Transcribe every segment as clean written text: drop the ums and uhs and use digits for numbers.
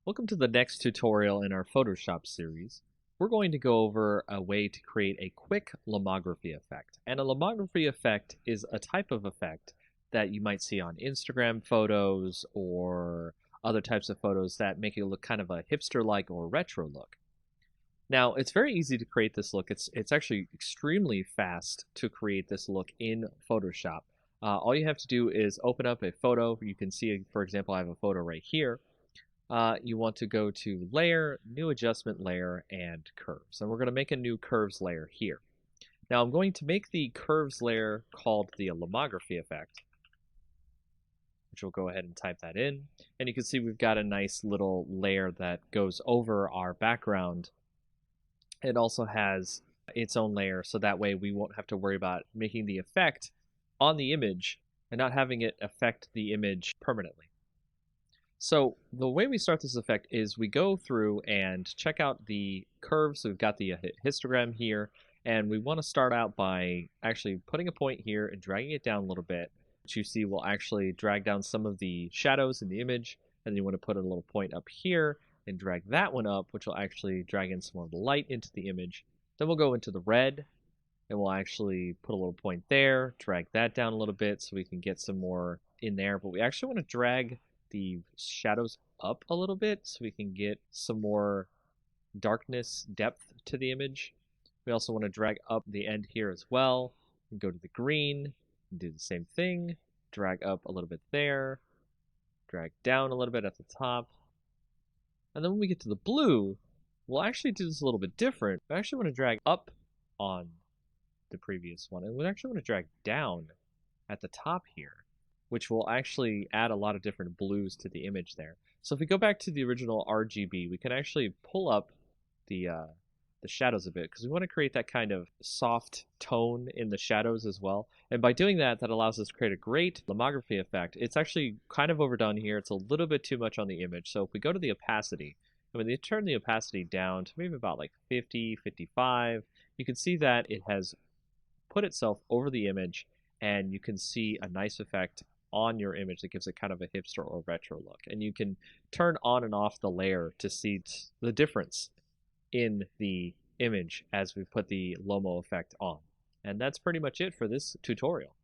Welcome to the next tutorial in our Photoshop series. We're going to go over a way to create a quick lomography effect. And a lomography effect is a type of effect that you might see on Instagram photos or other types of photos that make it look kind of a hipster-like or retro look. Now, it's very easy to create this look. It's actually extremely fast to create this look in Photoshop. All you have to do is open up a photo. You can see, for example, I have a photo right here. You want to go to Layer, New Adjustment Layer, and Curves. And we're going to make a new Curves layer here. Now I'm going to make the Curves layer called the lomography effect, which we'll go ahead and type that in. And you can see we've got a nice little layer that goes over our background. It also has its own layer, so that way we won't have to worry about making the effect on the image and not having it affect the image permanently. So the way we start this effect is we go through and check out the curves. So we've got the histogram here, and we want to start out by actually putting a point here and dragging it down a little bit, which you see will actually drag down some of the shadows in the image. And then you want to put a little point up here and drag that one up, which will actually drag in some more of the light into the image. Then we'll go into the red, and we'll actually put a little point there, drag that down a little bit so we can get some more in there. But we actually want to drag the shadows up a little bit so we can get some more darkness depth to the image. We also want to drag up the end here as well and go to the green and do the same thing. Drag up a little bit there, drag down a little bit at the top. And then when we get to the blue, we'll actually do this a little bit different. We actually want to drag up on the previous one, and we actually want to drag down at the top here, which will actually add a lot of different blues to the image there. So if we go back to the original RGB, we can actually pull up the shadows a bit because we want to create that kind of soft tone in the shadows as well. And by doing that, that allows us to create a great lomography effect. It's actually kind of overdone here. It's a little bit too much on the image. So if we go to the opacity, and when you turn the opacity down to maybe about like 50, 55, you can see that it has put itself over the image, and you can see a nice effect on your image that gives it kind of a hipster or retro look. And you can turn on and off the layer to see the difference in the image as we put the Lomo effect on. And that's pretty much it for this tutorial.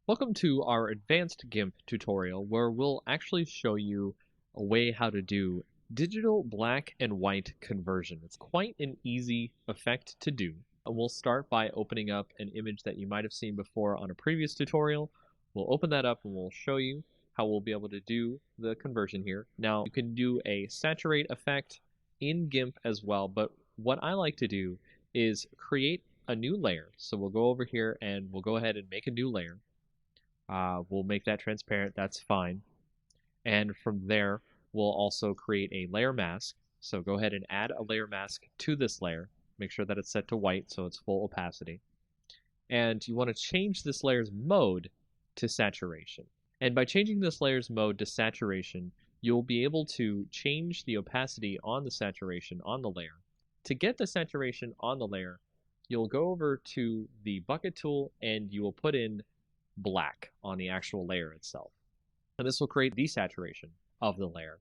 Welcome to our advanced GIMP tutorial, where we'll actually show you a way how to do digital black and white conversion. It's quite an easy effect to do. And we'll start by opening up an image that you might have seen before on a previous tutorial. We'll open that up and we'll show you how we'll be able to do the conversion here. Now, you can do a saturate effect in GIMP as well, but what I like to do is create a new layer. So we'll go over here and we'll go ahead and make a new layer. We'll make that transparent, that's fine. And from there, we'll also create a layer mask. So go ahead and add a layer mask to this layer. Make sure that it's set to white so it's full opacity. And you want to change this layer's mode to saturation. And by changing this layer's mode to saturation, you'll be able to change the opacity on the saturation on the layer. To get the saturation on the layer, you'll go over to the bucket tool and you will put in black on the actual layer itself. And this will create desaturation of the layer.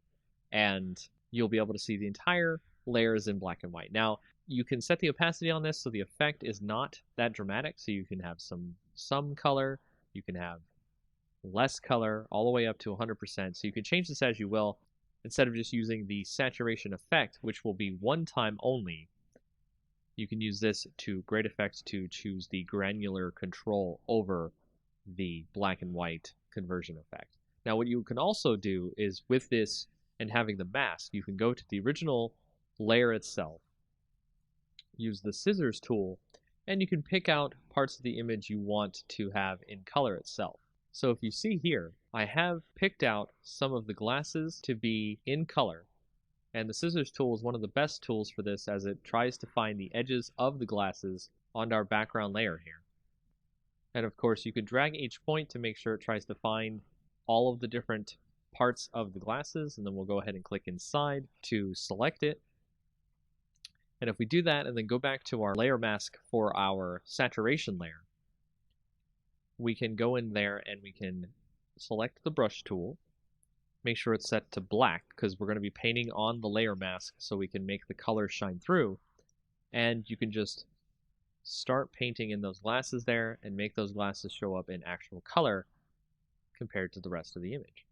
And you'll be able to see the entire layer is in black and white. Now, you can set the opacity on this so the effect is not that dramatic. So you can have some color, you can have less color, all the way up to 100%. So you can change this as you will, instead of just using the saturation effect, which will be one time only. You can use this to great effect to choose the granular control over the black and white conversion effect. Now, what you can also do is with this and having the mask, you can go to the original layer itself, use the scissors tool, and you can pick out parts of the image you want to have in color itself. So if you see here, I have picked out some of the glasses to be in color, and the scissors tool is one of the best tools for this as it tries to find the edges of the glasses on our background layer here. And of course, you can drag each point to make sure it tries to find all of the different parts of the glasses, and then we'll go ahead and click inside to select it. And if we do that and then go back to our layer mask for our saturation layer, we can go in there and we can select the brush tool, make sure it's set to black because we're going to be painting on the layer mask so we can make the color shine through. And you can just start painting in those glasses there and make those glasses show up in actual color compared to the rest of the image.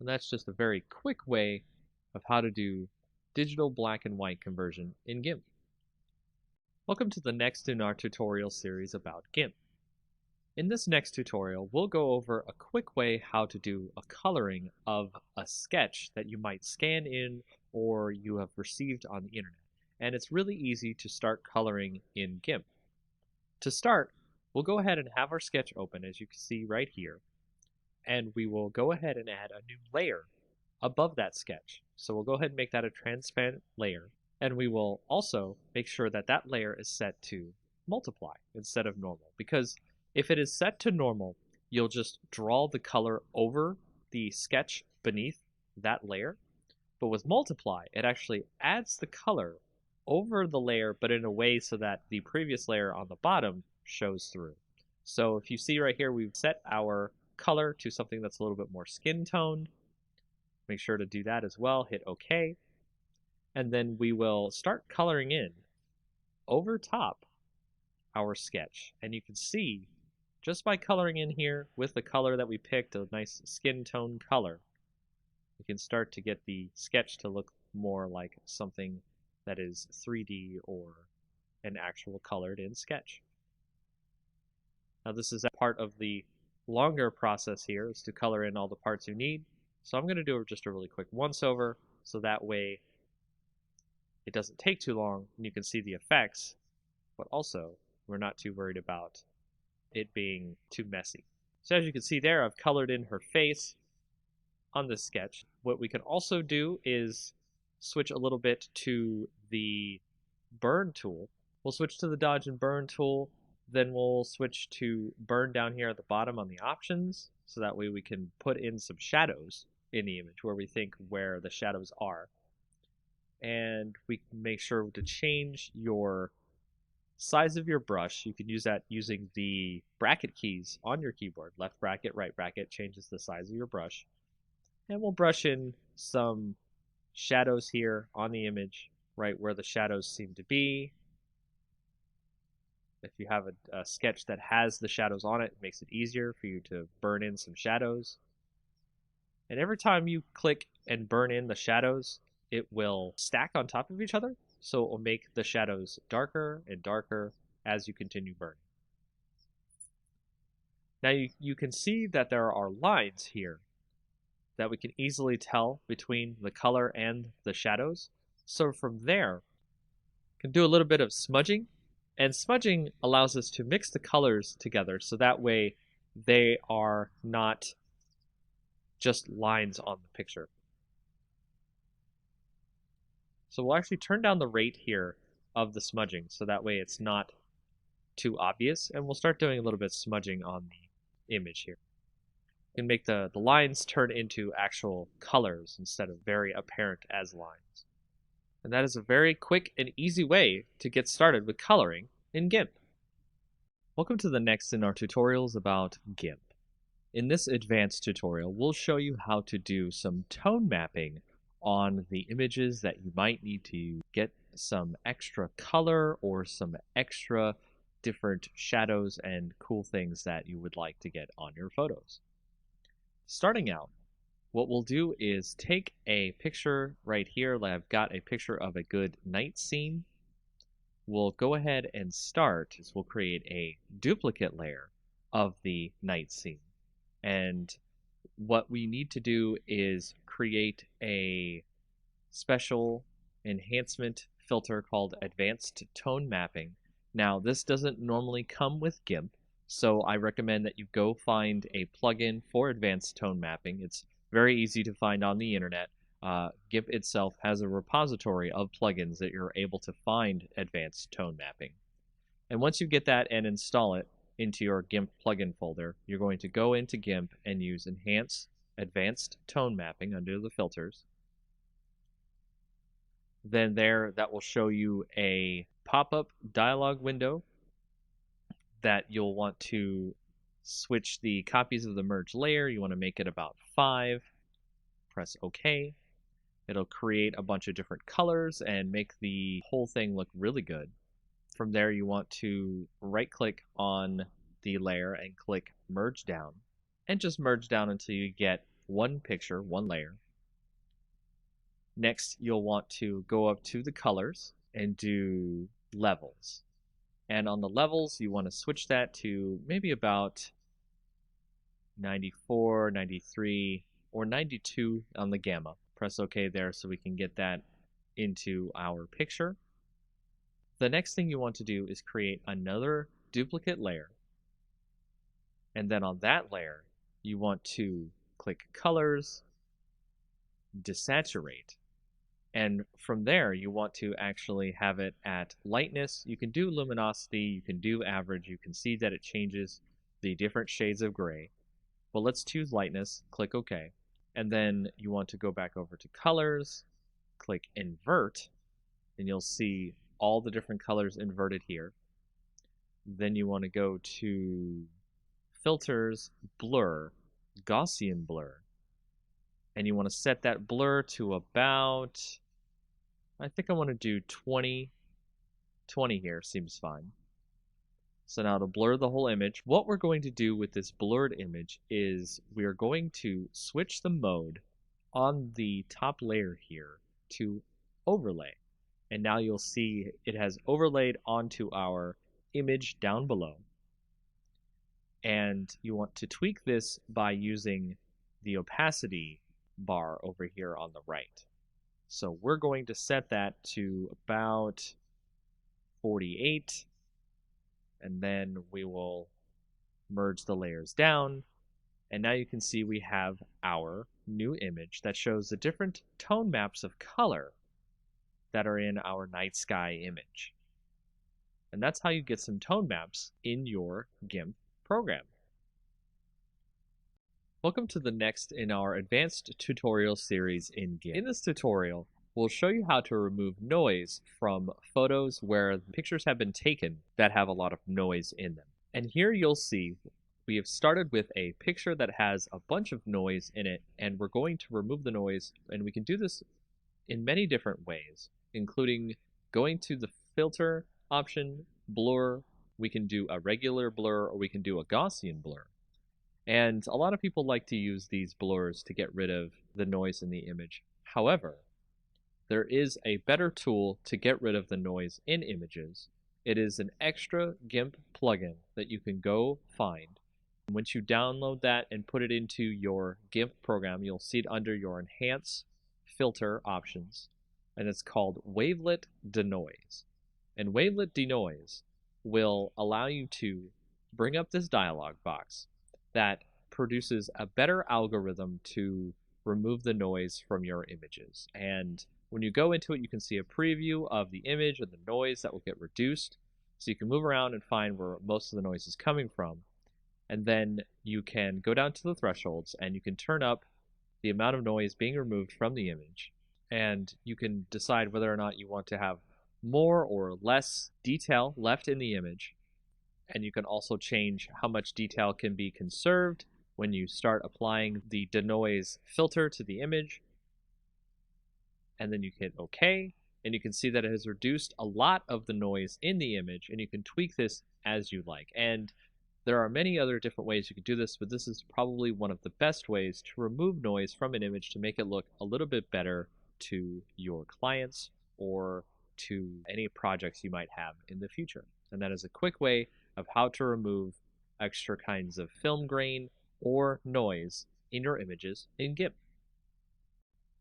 And that's just a very quick way of how to do digital black and white conversion in GIMP. Welcome to the next in our tutorial series about GIMP. In this next tutorial, we'll go over a quick way how to do a coloring of a sketch that you might scan in or you have received on the internet. And it's really easy to start coloring in GIMP. To start, we'll go ahead and have our sketch open, as you can see right here, and we will go ahead and add a new layer above that sketch. So we'll go ahead and make that a transparent layer, and we will also make sure that that layer is set to multiply instead of normal, because if it is set to normal, you'll just draw the color over the sketch beneath that layer. But with multiply, it actually adds the color over the layer, but in a way so that the previous layer on the bottom shows through. So if you see right here, we've set our color to something that's a little bit more skin toned. Make sure to do that as well. Hit OK. And then we will start coloring in over top our sketch. And you can see just by coloring in here with the color that we picked, a nice skin tone color, you can start to get the sketch to look more like something that is 3D or an actual colored in sketch. Now this is a part of the longer process here, is to color in all the parts you need. So I'm going to do just a really quick once over so that way it doesn't take too long and you can see the effects, but also we're not too worried about it being too messy. So as you can see there, I've colored in her face on this sketch. What we can also do is switch a little bit to the burn tool. We'll switch to the dodge and burn tool, then we'll switch to burn down here at the bottom on the options, so that way we can put in some shadows in the image where we think where the shadows are. And we can make sure to change your size of your brush. You can use that using the bracket keys on your keyboard. Left bracket, right bracket changes the size of your brush. And we'll brush in some shadows here on the image, right where the shadows seem to be. If you have a sketch that has the shadows on it, it makes it easier for you to burn in some shadows. And every time you click and burn in the shadows, it will stack on top of each other. So it will make the shadows darker and darker as you continue burning. Now you can see that there are lines here that we can easily tell between the color and the shadows. So from there, we can do a little bit of smudging. And smudging allows us to mix the colors together so that way they are not just lines on the picture. So we'll actually turn down the rate here of the smudging so that way it's not too obvious, and we'll start doing a little bit of smudging on the image here. You can make the lines turn into actual colors instead of very apparent as lines. And that is a very quick and easy way to get started with coloring in GIMP. Welcome to the next in our tutorials about GIMP. In this advanced tutorial, we'll show you how to do some tone mapping on the images that you might need to get some extra color or some extra different shadows and cool things that you would like to get on your photos. Starting out, what we'll do is take a picture right here. I've got a picture of a good night scene. We'll go ahead and start. We'll create a duplicate layer of the night scene. And what we need to do is create a special enhancement filter called Advanced Tone Mapping. Now, this doesn't normally come with GIMP, so I recommend that you go find a plugin for Advanced Tone Mapping. It's very easy to find on the internet. GIMP itself has a repository of plugins that you're able to find Advanced Tone Mapping. And once you get that and install it into your GIMP plugin folder, you're going to go into GIMP and use Enhance Advanced Tone Mapping under the filters. Then that will show you a pop-up dialog window that you'll want to Switch the copies of the merge layer. You want to make it about 5. Press OK. It'll create a bunch of different colors and make the whole thing look really good. From there, you want to right-click on the layer and click Merge Down. And just merge down until you get one picture, one layer. Next, you'll want to go up to the colors and do levels. And on the levels, you want to switch that to maybe about 94, 93, or 92 on the gamma. Press OK there so we can get that into our picture. The next thing you want to do is create another duplicate layer. And then on that layer, you want to click Colors, Desaturate. And from there, you want to actually have it at lightness. You can do luminosity, you can do average. You can see that it changes the different shades of gray. But let's choose lightness, click OK. And then you want to go back over to colors, click invert, and you'll see all the different colors inverted here. Then you want to go to filters, blur, Gaussian blur. And you want to set that blur to about, I think I want to do 20. 20 here seems fine. So now to blur the whole image, what we're going to do with this blurred image is we are going to switch the mode on the top layer here to overlay. And now you'll see it has overlaid onto our image down below. And you want to tweak this by using the opacity bar over here on the right. So we're going to set that to about 48, and then we will merge the layers down. And now you can see we have our new image that shows the different tone maps of color that are in our night sky image. And that's how you get some tone maps in your GIMP program. Welcome to the next in our advanced tutorial series in GIMP. In this tutorial, we'll show you how to remove noise from photos where pictures have been taken that have a lot of noise in them. And here you'll see we have started with a picture that has a bunch of noise in it, and we're going to remove the noise, and we can do this in many different ways, including going to the filter option, blur. We can do a regular blur, or we can do a Gaussian blur. And a lot of people like to use these blurs to get rid of the noise in the image. However, there is a better tool to get rid of the noise in images. It is an extra GIMP plugin that you can go find. Once you download that and put it into your GIMP program, you'll see it under your Enhance Filter options, and it's called Wavelet Denoise. And Wavelet Denoise will allow you to bring up this dialog box that produces a better algorithm to remove the noise from your images. And when you go into it, you can see a preview of the image and the noise that will get reduced. So you can move around and find where most of the noise is coming from. And then you can go down to the thresholds and you can turn up the amount of noise being removed from the image. And you can decide whether or not you want to have more or less detail left in the image. And you can also change how much detail can be conserved when you start applying the denoise filter to the image. And then you hit OK, and you can see that it has reduced a lot of the noise in the image, and you can tweak this as you like. And there are many other different ways you can do this, but this is probably one of the best ways to remove noise from an image to make it look a little bit better to your clients or to any projects you might have in the future. And that is a quick way of how to remove extra kinds of film grain or noise in your images in GIMP.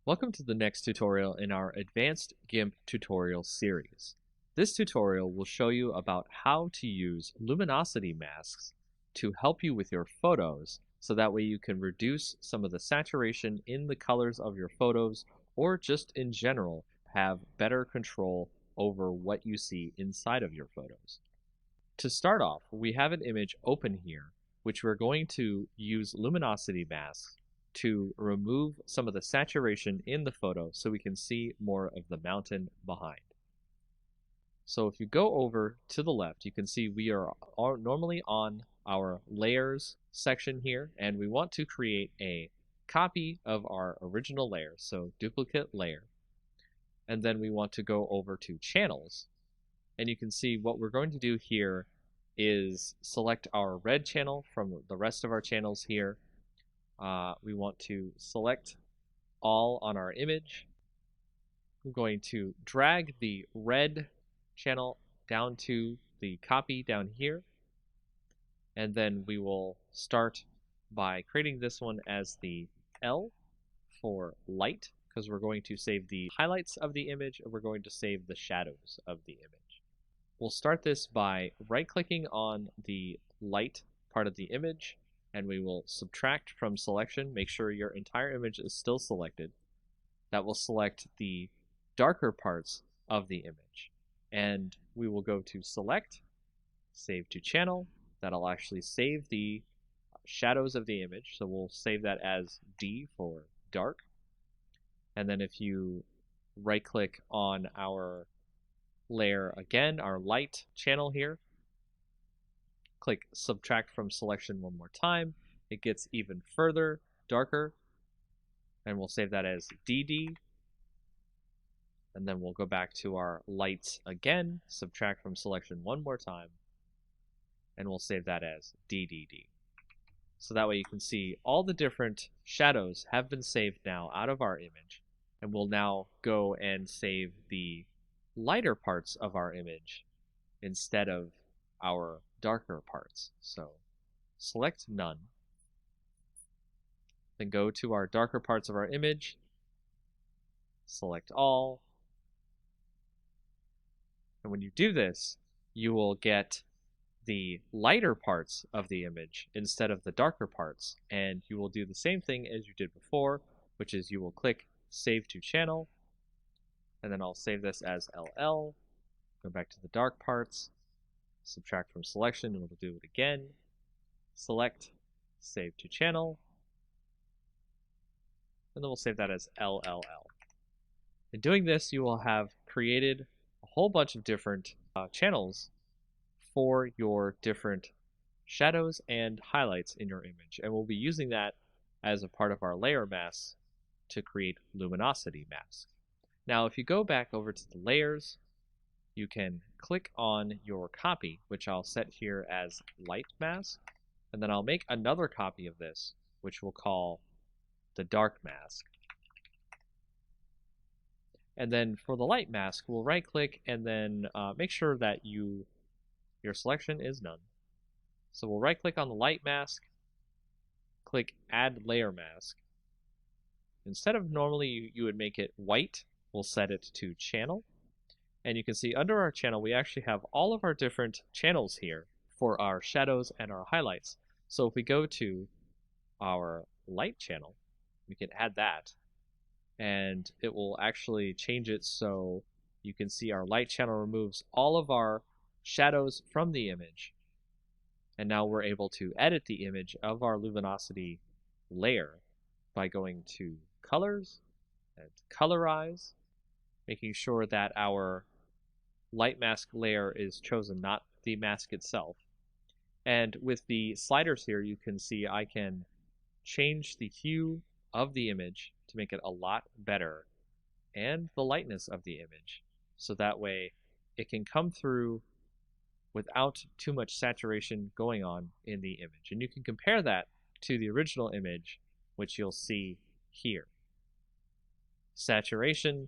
Welcome to the next tutorial in our Advanced GIMP tutorial series. This tutorial will show you about how to use luminosity masks to help you with your photos, so that way you can reduce some of the saturation in the colors of your photos, or just in general have better control over what you see inside of your photos. To start off, we have an image open here, which we're going to use luminosity masks to remove some of the saturation in the photo so we can see more of the mountain behind. So if you go over to the left, you can see we are normally on our layers section here, and we want to create a copy of our original layer, so duplicate layer. And then we want to go over to channels, and you can see what we're going to do here is select our red channel from the rest of our channels here. We want to select all on our image. I'm going to drag the red channel down to the copy down here, and then we will start by creating this one as the L for light, because we're going to save the highlights of the image and we're going to save the shadows of the image. We'll start this by right-clicking on the light part of the image, and we will subtract from selection. Make sure your entire image is still selected. That will select the darker parts of the image. And we will go to select, save to channel. That'll actually save the shadows of the image. So we'll save that as D for dark. And then if you right click on our layer again, our light channel here, click subtract from selection one more time, it gets even further darker, and we'll save that as DD. And then we'll go back to our lights again, subtract from selection one more time, and we'll save that as DDD. So that way you can see all the different shadows have been saved now out of our image, and we'll now go and save the lighter parts of our image instead of our darker parts. So select none, then go to our darker parts of our image, select all, and when you do this, you will get the lighter parts of the image instead of the darker parts, and you will do the same thing as you did before, which is you will click Save to Channel, and then I'll save this as LL, go back to the dark parts, subtract from selection, and we'll do it again, select, Save to Channel, and then we'll save that as LLL. In doing this, you will have created a whole bunch of different channels for your different shadows and highlights in your image, and we'll be using that as a part of our layer masks to create luminosity masks. Now if you go back over to the layers, you can click on your copy, which I'll set here as light mask, and then I'll make another copy of this, which we'll call the dark mask. And then for the light mask, we'll right click and then make sure that your selection is none. So we'll right click on the light mask, click add layer mask. Instead of normally you would make it white, we'll set it to channel. And you can see under our channel, we actually have all of our different channels here for our shadows and our highlights. So if we go to our light channel, we can add that, and it will actually change it so you can see our light channel removes all of our shadows from the image. And now we're able to edit the image of our luminosity layer by going to colors and colorize, making sure that our light mask layer is chosen, not the mask itself. And with the sliders here, you can see I can change the hue of the image to make it a lot better, and the lightness of the image, so that way it can come through without too much saturation going on in the image. And you can compare that to the original image, which you'll see here. Saturation,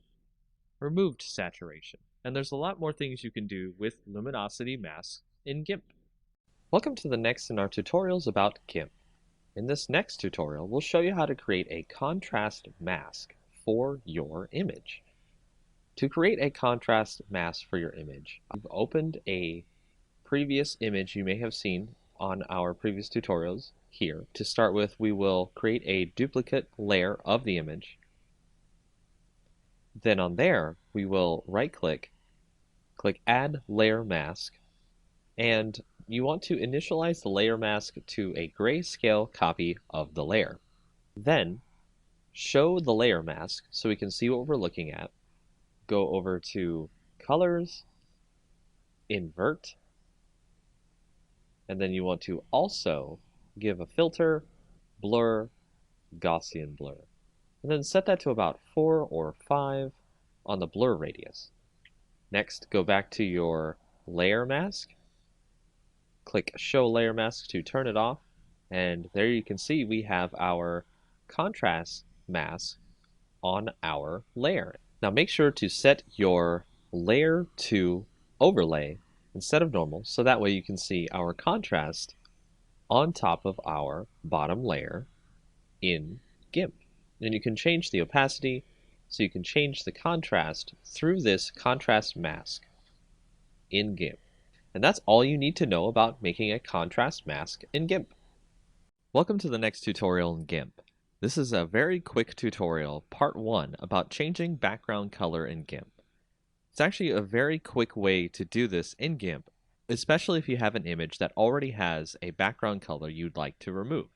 removed saturation. And there's a lot more things you can do with luminosity masks in GIMP. Welcome to the next in our tutorials about GIMP. In this next tutorial, we'll show you how to create a contrast mask for your image. To create a contrast mask for your image, you've opened a previous image you may have seen on our previous tutorials here. To start with, we will create a duplicate layer of the image. Then on there, we will right-click, click Add Layer Mask, and you want to initialize the layer mask to a grayscale copy of the layer. Then, show the layer mask so we can see what we're looking at. Go over to Colors, Invert, And then you want to also give a filter, blur, Gaussian blur. And then set that to about 4 or 5 on the blur radius. Next, go back to your layer mask. Click Show Layer Mask to turn it off. And there you can see we have our contrast mask on our layer. Now make sure to set your layer to overlay instead of normal, so that way you can see our contrast on top of our bottom layer in GIMP. And you can change the opacity, so you can change the contrast through this contrast mask in GIMP. And that's all you need to know about making a contrast mask in GIMP. Welcome to the next tutorial in GIMP. This is a very quick tutorial, part 1, about changing background color in GIMP. It's actually a very quick way to do this in GIMP, especially if you have an image that already has a background color you'd like to remove.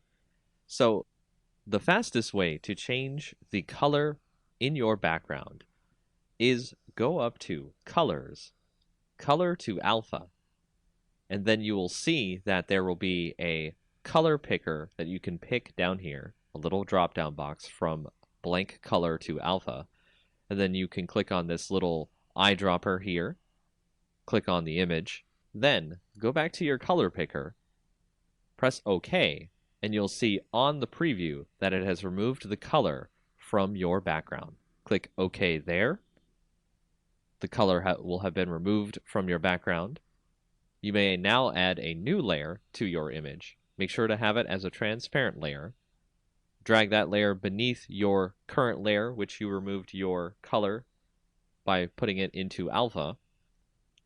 So the fastest way to change the color in your background is go up to Colors, Color to Alpha, and then you will see that there will be a color picker that you can pick down here, a little drop-down box from blank color to alpha, and then you can click on this little eyedropper here, click on the image, then go back to your color picker, press OK, and you'll see on the preview that it has removed the color from your background. Click OK there. The color will have been removed from your background. You may now add a new layer to your image. Make sure to have it as a transparent layer. Drag that layer beneath your current layer, which you removed your color by putting it into alpha.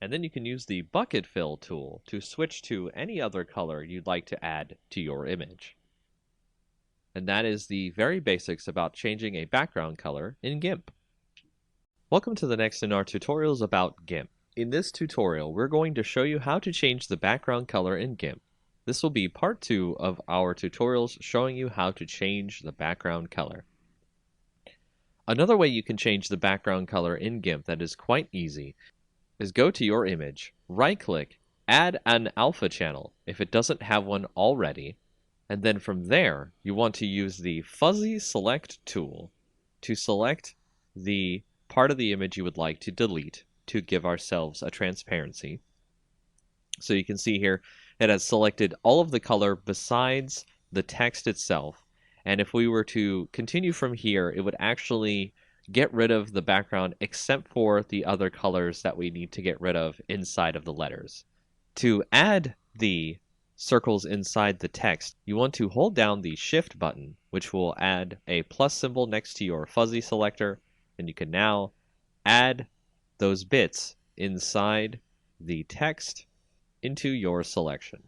And then you can use the bucket fill tool to switch to any other color you'd like to add to your image. And that is the very basics about changing a background color in GIMP. Welcome to the next in our tutorials about GIMP. In this tutorial, we're going to show you how to change the background color in GIMP. This will be part 2 of our tutorials showing you how to change the background color. Another way you can change the background color in GIMP that is quite easy is go to your image, right-click, add an alpha channel if it doesn't have one already, and then from there you want to use the fuzzy select tool to select the part of the image you would like to delete to give ourselves a transparency. So you can see here it has selected all of the color besides the text itself, and if we were to continue from here, it would actually get rid of the background except for the other colors that we need to get rid of inside of the letters. To add the circles inside the text, you want to hold down the Shift button, which will add a plus symbol next to your fuzzy selector, and you can now add those bits inside the text into your selection.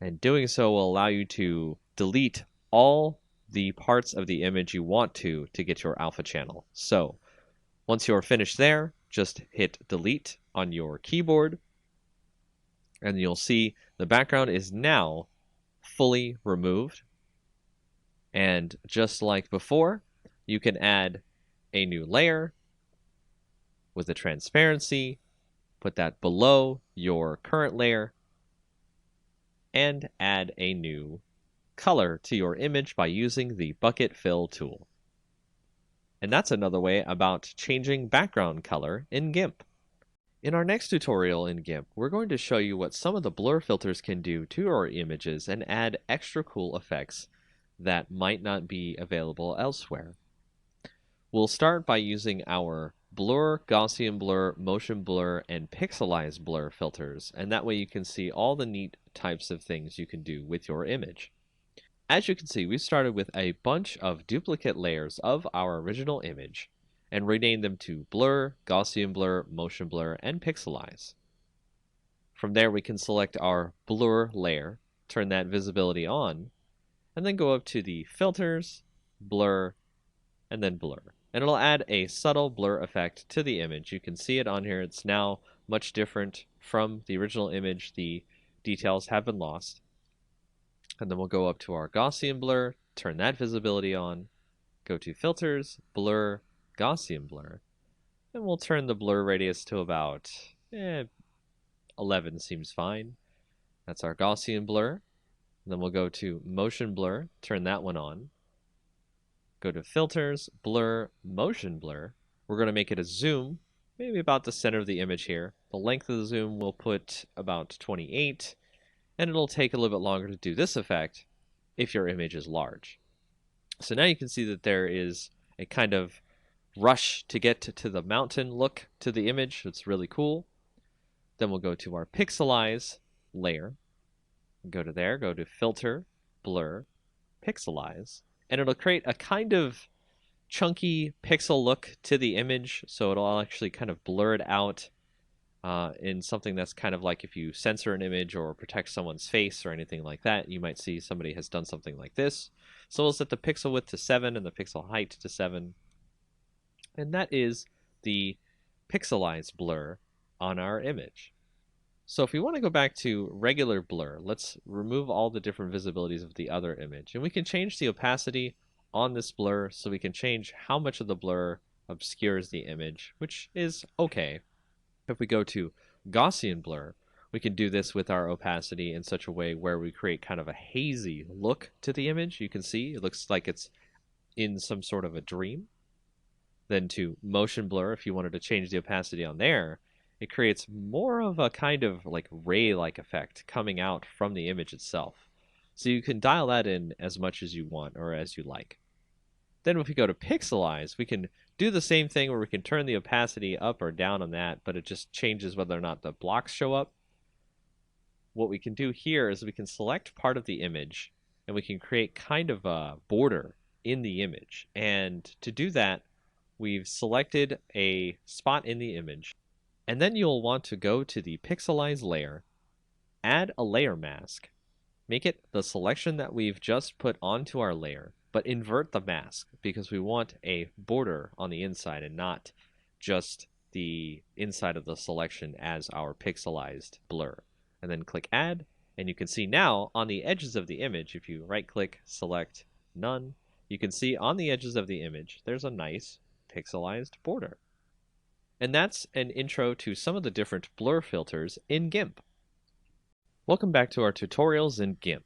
And doing so will allow you to delete all the parts of the image you want to get your alpha channel. So once you're finished there, just hit delete on your keyboard, and you'll see the background is now fully removed. And just like before, you can add a new layer with a transparency, put that below your current layer, and add a new color to your image by using the bucket fill tool. And that's another way about changing background color in GIMP. In our next tutorial in GIMP, we're going to show you what some of the blur filters can do to our images and add extra cool effects that might not be available elsewhere. We'll start by using our blur, Gaussian blur, motion blur, and pixelize blur filters, and that way you can see all the neat types of things you can do with your image. As you can see, we started with a bunch of duplicate layers of our original image and renamed them to blur, Gaussian blur, motion blur, and pixelize. From there, we can select our blur layer, turn that visibility on, and then go up to the filters, blur, and then blur. And it'll add a subtle blur effect to the image. You can see it on here. It's now much different from the original image. The details have been lost. And then we'll go up to our Gaussian blur, turn that visibility on, go to filters, blur, Gaussian blur, and we'll turn the blur radius to about 11 seems fine. That's our Gaussian blur. Then we'll go to motion blur, turn that one on. Go to filters, blur, motion blur. We're going to make it a zoom, maybe about the center of the image here. The length of the zoom we'll put about 28, and it'll take a little bit longer to do this effect if your image is large. So now you can see that there is a kind of rush to get to the mountain look to the image. It's really cool. Then we'll go to our pixelize layer. Go to there, go to filter, blur, pixelize, and it'll create a kind of chunky pixel look to the image. So it'll actually kind of blur it out in something that's kind of like if you censor an image or protect someone's face or anything like that, you might see somebody has done something like this. So we'll set the pixel width to 7 and the pixel height to 7. And that is the pixelized blur on our image. So if we want to go back to regular blur, let's remove all the different visibilities of the other image. And we can change the opacity on this blur, so we can change how much of the blur obscures the image, which is okay. If we go to Gaussian blur, we can do this with our opacity in such a way where we create kind of a hazy look to the image. You can see it looks like it's in some sort of a dream. Then to motion blur, if you wanted to change the opacity on there, it creates more of a kind of like ray-like effect coming out from the image itself. So you can dial that in as much as you want or as you like. Then if we go to pixelize, we can do the same thing where we can turn the opacity up or down on that, but it just changes whether or not the blocks show up. What we can do here is we can select part of the image and we can create kind of a border in the image. And to do that, we've selected a spot in the image. And then you'll want to go to the pixelize layer, add a layer mask, make it the selection that we've just put onto our layer, but invert the mask because we want a border on the inside and not just the inside of the selection as our pixelized blur. And then click add, and you can see now on the edges of the image, if you right click, select none, you can see on the edges of the image there's a nice pixelized border. And that's an intro to some of the different blur filters in GIMP. Welcome back to our tutorials in GIMP.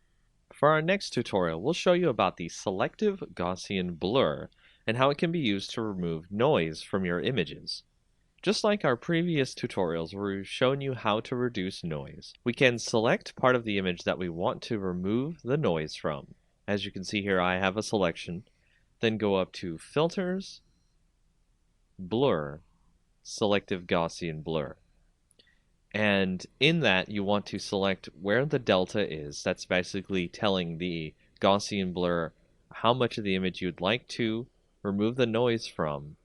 For our next tutorial, we'll show you about the selective Gaussian blur and how it can be used to remove noise from your images. Just like our previous tutorials where we've shown you how to reduce noise, we can select part of the image that we want to remove the noise from. As you can see here, I have a selection. Then go up to Filters, Blur, Selective Gaussian Blur. And in that, you want to select where the delta is. That's basically telling the Gaussian blur how much of the image you'd like to remove the noise from,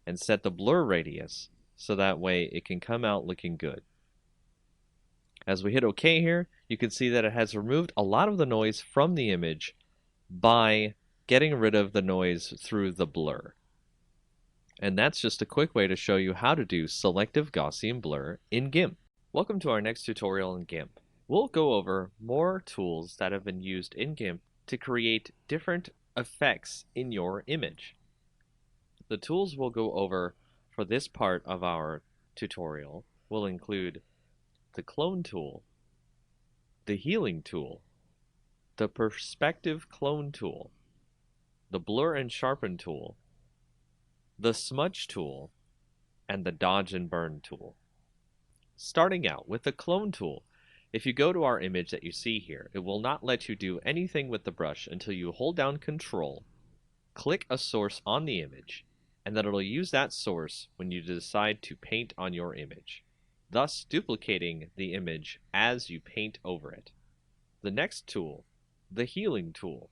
and set the blur radius so that way it can come out looking good. As we hit OK here, you can see that it has removed a lot of the noise from the image by getting rid of the noise through the blur. And that's just a quick way to show you how to do selective Gaussian blur in GIMP. Welcome to our next tutorial in GIMP. We'll go over more tools that have been used in GIMP to create different effects in your image. The tools we'll go over for this part of our tutorial will include the clone tool, the healing tool, the perspective clone tool, the blur and sharpen tool, the smudge tool, and the dodge and burn tool. Starting out with the clone tool, if you go to our image that you see here, it will not let you do anything with the brush until you hold down Control, click a source on the image, and then it'll use that source when you decide to paint on your image, thus duplicating the image as you paint over it. The next tool, the healing tool,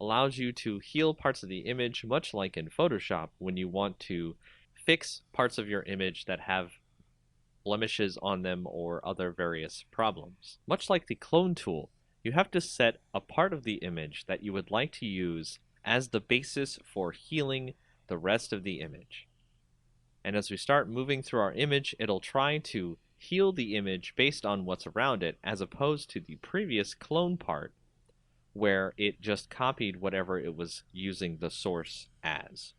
allows you to heal parts of the image much like in Photoshop when you want to fix parts of your image that have blemishes on them or other various problems. Much like the clone tool, you have to set a part of the image that you would like to use as the basis for healing the rest of the image. And as we start moving through our image, it'll try to heal the image based on what's around it, as opposed to the previous clone part where it just copied whatever it was using the source as.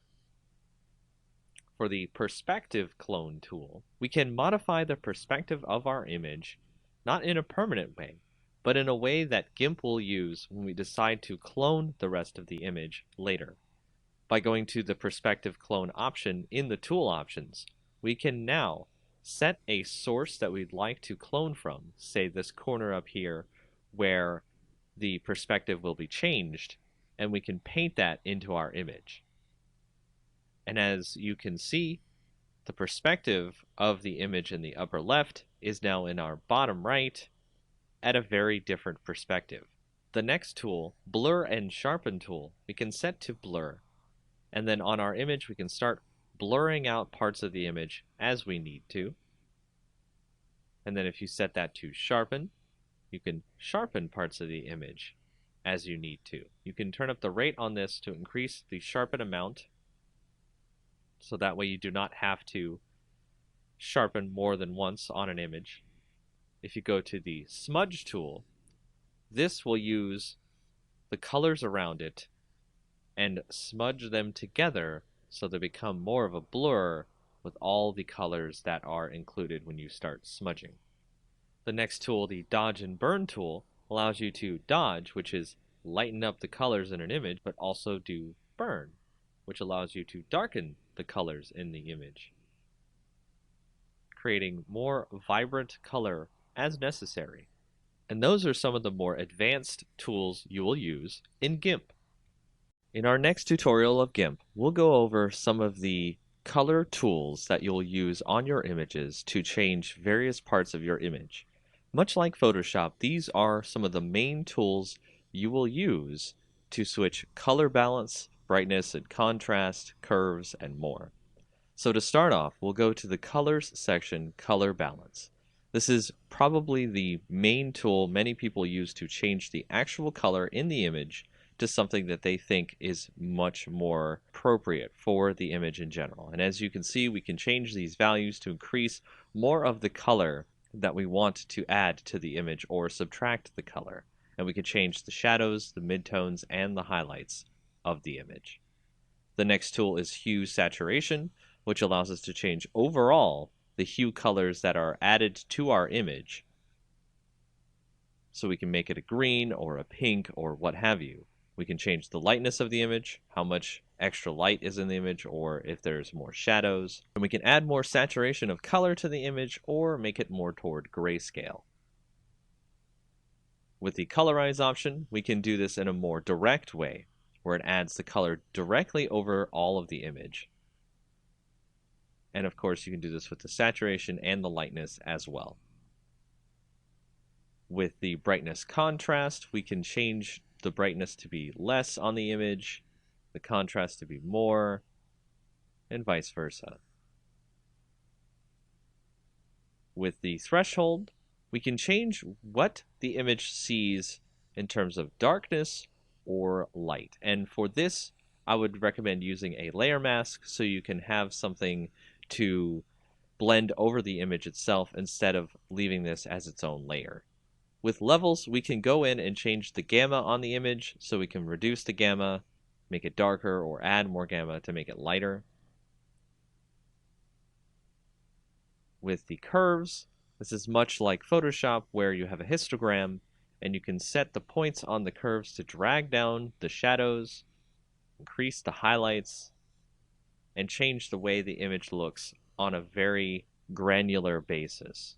For the perspective clone tool, we can modify the perspective of our image not in a permanent way, but in a way that GIMP will use when we decide to clone the rest of the image later. By going to the perspective clone option in the tool options, we can now set a source that we'd like to clone from, say this corner up here where the perspective will be changed, and we can paint that into our image. And as you can see, the perspective of the image in the upper left is now in our bottom right at a very different perspective. The next tool, Blur and Sharpen tool, we can set to blur. And then on our image, we can start blurring out parts of the image as we need to. And then if you set that to sharpen, you can sharpen parts of the image as you need to. You can turn up the rate on this to increase the sharpen amount, so that way you do not have to sharpen more than once on an image. If you go to the smudge tool, this will use the colors around it and smudge them together so they become more of a blur with all the colors that are included when you start smudging. The next tool, the dodge and burn tool, allows you to dodge, which is lighten up the colors in an image, but also do burn, which allows you to darken the colors in the image, creating more vibrant color as necessary. And those are some of the more advanced tools you will use in GIMP. In our next tutorial of GIMP, we'll go over some of the color tools that you'll use on your images to change various parts of your image. Much like Photoshop, these are some of the main tools you will use to switch color balance, brightness and contrast, curves, and more. So to start off, we'll go to the Colors section, Color Balance. This is probably the main tool many people use to change the actual color in the image to something that they think is much more appropriate for the image in general. And as you can see, we can change these values to increase more of the color that we want to add to the image or subtract the color. And we can change the shadows, the midtones, and the highlights of the image. The next tool is Hue Saturation, which allows us to change overall the hue colors that are added to our image. So we can make it a green or a pink or what have you. We can change the lightness of the image, how much extra light is in the image, or if there's more shadows. And we can add more saturation of color to the image or make it more toward grayscale. With the Colorize option, we can do this in a more direct way, where it adds the color directly over all of the image. And of course, you can do this with the saturation and the lightness as well. With the brightness contrast, we can change the brightness to be less on the image, the contrast to be more, and vice versa. With the threshold, we can change what the image sees in terms of darkness or light. And for this, I would recommend using a layer mask so you can have something to blend over the image itself instead of leaving this as its own layer. With levels, we can go in and change the gamma on the image, so we can reduce the gamma, make it darker, or add more gamma to make it lighter. With the curves, this is much like Photoshop, where you have a histogram, and you can set the points on the curves to drag down the shadows, increase the highlights, and change the way the image looks on a very granular basis.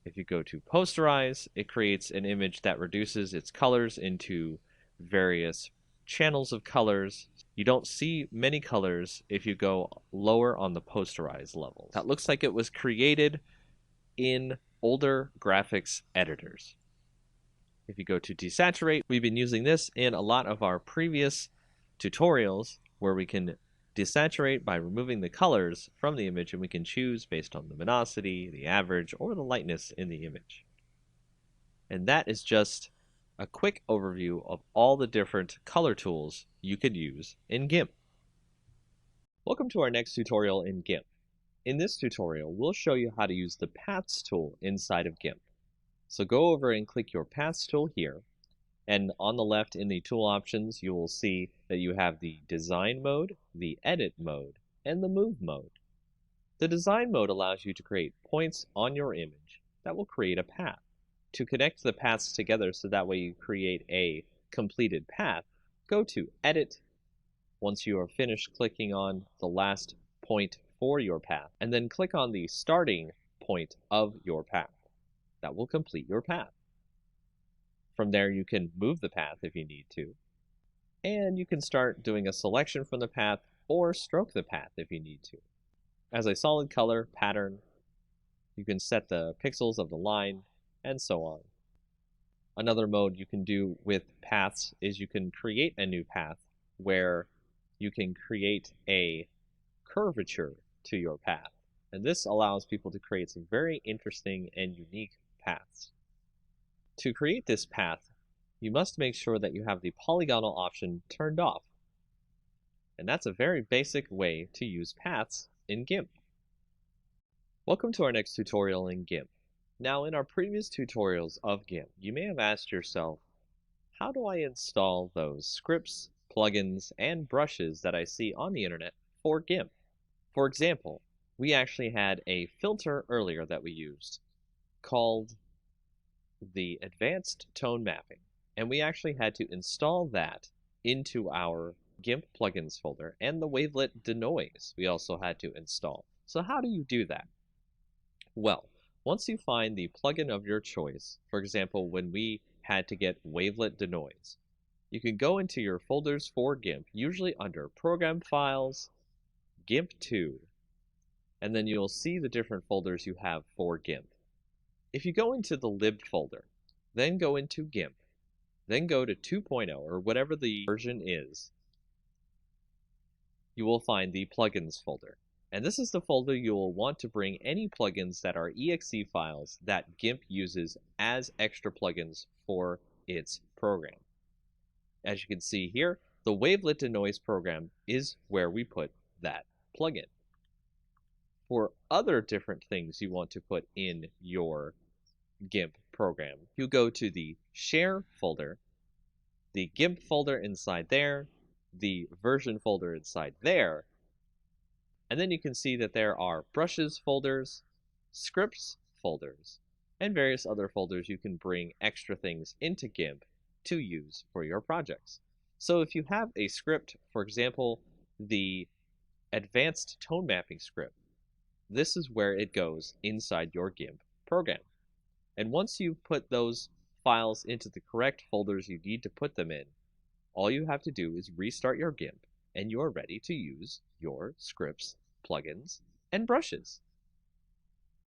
If you go to posterize, it creates an image that reduces its colors into various channels of colors. You don't see many colors if you go lower on the posterize levels. That looks like it was created in older graphics editors. If you go to desaturate, we've been using this in a lot of our previous tutorials where we can desaturate by removing the colors from the image, and we can choose based on the luminosity, the average, or the lightness in the image. And that is just a quick overview of all the different color tools you could use in GIMP. Welcome to our next tutorial in GIMP. In this tutorial, we'll show you how to use the Paths tool inside of GIMP. So go over and click your Paths tool here. And on the left in the tool options, you will see that you have the design mode, the edit mode, and the move mode. The design mode allows you to create points on your image that will create a path. To connect the paths together so that way you create a completed path, go to Edit once you are finished clicking on the last point for your path, and then click on the starting point of your path. That will complete your path. From there, you can move the path if you need to, and you can start doing a selection from the path or stroke the path if you need to. As a solid color pattern, you can set the pixels of the line, and so on. Another mode you can do with paths is you can create a new path where you can create a curvature to your path. And this allows people to create some very interesting and unique paths. To create this path, you must make sure that you have the polygonal option turned off. And that's a very basic way to use paths in GIMP. Welcome to our next tutorial in GIMP. Now, in our previous tutorials of GIMP, you may have asked yourself, how do I install those scripts, plugins, and brushes that I see on the internet for GIMP? For example, we actually had a filter earlier that we used called the Advanced Tone Mapping, and we actually had to install that into our GIMP plugins folder, and the wavelet denoise we also had to install. So how do you do that? Well, once you find the plugin of your choice, for example, when we had to get wavelet denoise, you can go into your folders for GIMP, usually under Program Files, GIMP2, and then you'll see the different folders you have for GIMP. If you go into the lib folder, then go into GIMP, then go to 2.0 or whatever the version is, you will find the plugins folder. And this is the folder you will want to bring any plugins that are exe files that GIMP uses as extra plugins for its program. As you can see here, the wavelet denoise program is where we put that plugin. For other different things you want to put in your GIMP program, you go to the Share folder, the GIMP folder inside there, the version folder inside there, and then you can see that there are brushes folders, scripts folders, and various other folders you can bring extra things into GIMP to use for your projects. So if you have a script, for example, the Advanced Tone Mapping script, this is where it goes inside your GIMP program. And once you put those files into the correct folders you need to put them in, all you have to do is restart your GIMP, and you are ready to use your scripts, plugins, and brushes.